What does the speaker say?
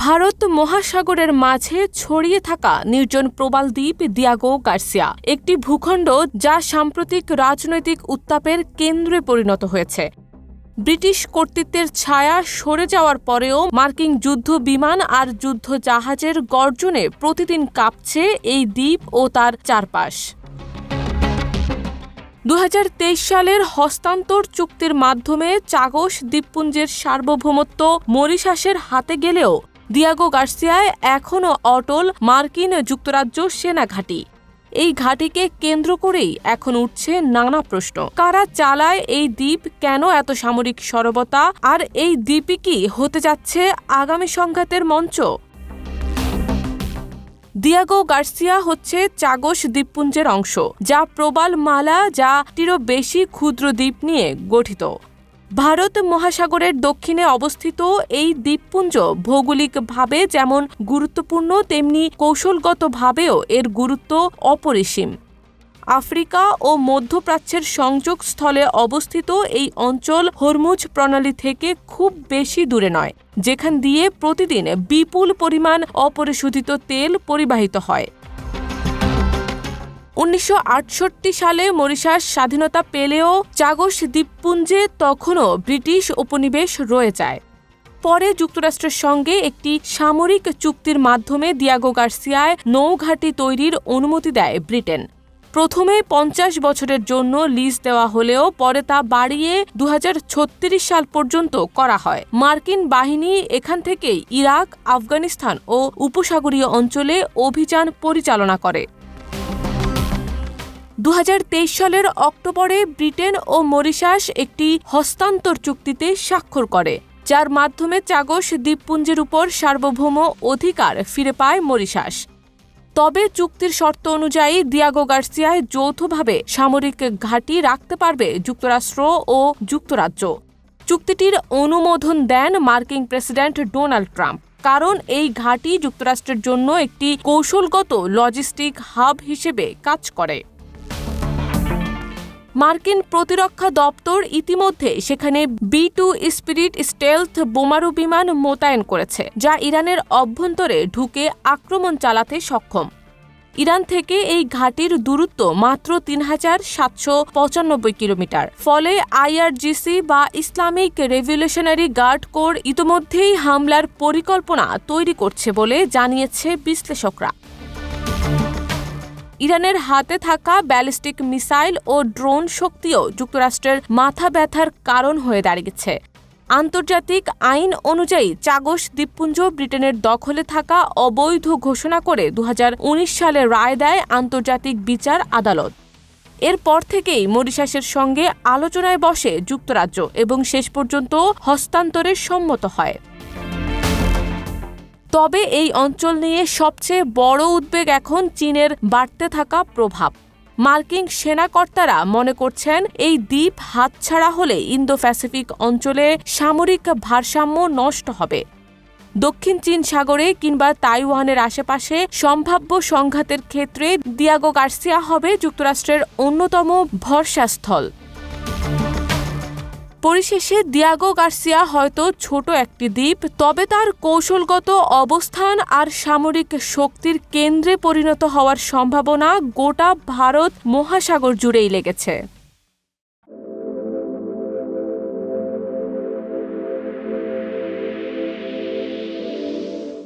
ভারত মহাসাগরের মাঝে ছড়িয়ে থাকা নির্জন প্রবাল দ্বীপ দিয়াগো গার্সিয়া একটি ভূখণ্ড যা সাম্প্রতিক রাজনৈতিক উত্তাপের কেন্দ্রে পরিণত হয়েছে। ব্রিটিশ কর্তৃত্বের ছায়া সরে যাওয়ার পরেও মার্কিন যুদ্ধ বিমান আর যুদ্ধ জাহাজের গর্জনে প্রতিদিন কাঁপছে এই দ্বীপ ও তার চারপাশ। 2023 সালের হস্তান্তর চুক্তির মাধ্যমে চাগস দ্বীপপুঞ্জের সার্বভৌমত্ব মরিশাসের হাতে গেলেও দিয়াগো গার্সিয়ায় এখনও অটল মার্কিন যুক্তরাজ্য সেনা ঘাঁটি। এই ঘাঁটিকে কেন্দ্র করেই এখন উঠছে নানা প্রশ্ন। কারা চালায় এই দ্বীপ, কেন এত সামরিক সরবতা, আর এই দ্বীপই কি হতে যাচ্ছে আগামী সংঘাতের মঞ্চ? দিয়াগো গার্সিয়া হচ্ছে চাগস দ্বীপপুঞ্জের অংশ, যা প্রবাল মালা যা টিরও বেশি ক্ষুদ্র দ্বীপ নিয়ে গঠিত। ভারত মহাসাগরের দক্ষিণে অবস্থিত এই দ্বীপপুঞ্জ ভৌগোলিকভাবে যেমন গুরুত্বপূর্ণ, তেমনি কৌশলগতভাবেও এর গুরুত্ব অপরিসীম। আফ্রিকা ও মধ্যপ্রাচ্যের সংযোগস্থলে অবস্থিত এই অঞ্চল হরমুজ প্রণালী থেকে খুব বেশি দূরে নয়, যেখান দিয়ে প্রতিদিন বিপুল পরিমাণ অপরিশোধিত তেল পরিবাহিত হয়। 1968 সালে মরিশাস স্বাধীনতা পেলেও চাগস দ্বীপপুঞ্জে তখনও ব্রিটিশ উপনিবেশ রয়ে যায়। পরে যুক্তরাষ্ট্রের সঙ্গে একটি সামরিক চুক্তির মাধ্যমে দিয়াগো গার্সিয়ায় নৌঘাঁটি তৈরির অনুমতি দেয় ব্রিটেন। প্রথমে 50 বছরের জন্য লিজ দেওয়া হলেও পরে তা বাড়িয়ে 2036 সাল পর্যন্ত করা হয়। মার্কিন বাহিনী এখান থেকে ইরাক, আফগানিস্তান ও উপসাগরীয় অঞ্চলে অভিযান পরিচালনা করে। 2023 সালের অক্টোবরে ব্রিটেন ও মরিশাস একটি হস্তান্তর চুক্তিতে স্বাক্ষর করে, যার মাধ্যমে চাগস দ্বীপপুঞ্জের উপর সার্বভৌম অধিকার ফিরে পায় মরিশাস। তবে চুক্তির শর্ত অনুযায়ী দিয়াগো গার্সিয়ায় যৌথভাবে সামরিক ঘাঁটি রাখতে পারবে যুক্তরাষ্ট্র ও যুক্তরাজ্য। চুক্তিটির অনুমোদন দেন মার্কিন প্রেসিডেন্ট ডোনাল্ড ট্রাম্প, কারণ এই ঘাঁটি যুক্তরাষ্ট্রের জন্য একটি কৌশলগত লজিস্টিক হাব হিসেবে কাজ করে। মার্কিন প্রতিরক্ষা দপ্তর ইতিমধ্যে সেখানে B-2 স্পিরিট স্টেলথ বোমারু বিমান মোতায়েন করেছে, যা ইরানের অভ্যন্তরে ঢুকে আক্রমণ চালাতে সক্ষম। ইরান থেকে এই ঘাঁটির দূরত্ব মাত্র 3795 কিলোমিটার। ফলে IRGC বা ইসলামিক রেভলিউশনারি গার্ড কোর ইতোমধ্যেই হামলার পরিকল্পনা তৈরি করছে বলে জানিয়েছে বিশ্লেষকরা। ইরানের হাতে থাকা ব্যালিস্টিক মিসাইল ও ড্রোন শক্তিও যুক্তরাষ্ট্রের মাথা ব্যথার কারণ হয়ে দাঁড়িয়েছে। আন্তর্জাতিক আইন অনুযায়ী চাগস দ্বীপপুঞ্জ ব্রিটেনের দখলে থাকা অবৈধ ঘোষণা করে 2019 সালে রায় দেয় আন্তর্জাতিক বিচার আদালত। এরপর থেকেই মরিশাসের সঙ্গে আলোচনায় বসে যুক্তরাজ্য এবং শেষ পর্যন্ত হস্তান্তরে সম্মত হয়। তবে এই অঞ্চল নিয়ে সবচেয়ে বড় উদ্বেগ এখন চীনের বাড়তে থাকা প্রভাব। মার্কিন সেনাকর্তারা মনে করছেন এই দ্বীপ হাতছাড়া হলে ইন্দো প্যাসিফিক অঞ্চলে সামরিক ভারসাম্য নষ্ট হবে। দক্ষিণ চীন সাগরে কিংবা তাইওয়ানের আশেপাশে সম্ভাব্য সংঘাতের ক্ষেত্রে দিয়াগো গার্সিয়া হবে যুক্তরাষ্ট্রের অন্যতম ভরসাস্থল। পরিশেষে দিয়াগো গার্সিয়া হয়তো ছোট একটি দ্বীপ, তবে তার কৌশলগত অবস্থান আর সামরিক শক্তির কেন্দ্রে পরিণত হওয়ার সম্ভাবনা গোটা ভারত মহাসাগর জুড়েই লেগেছে।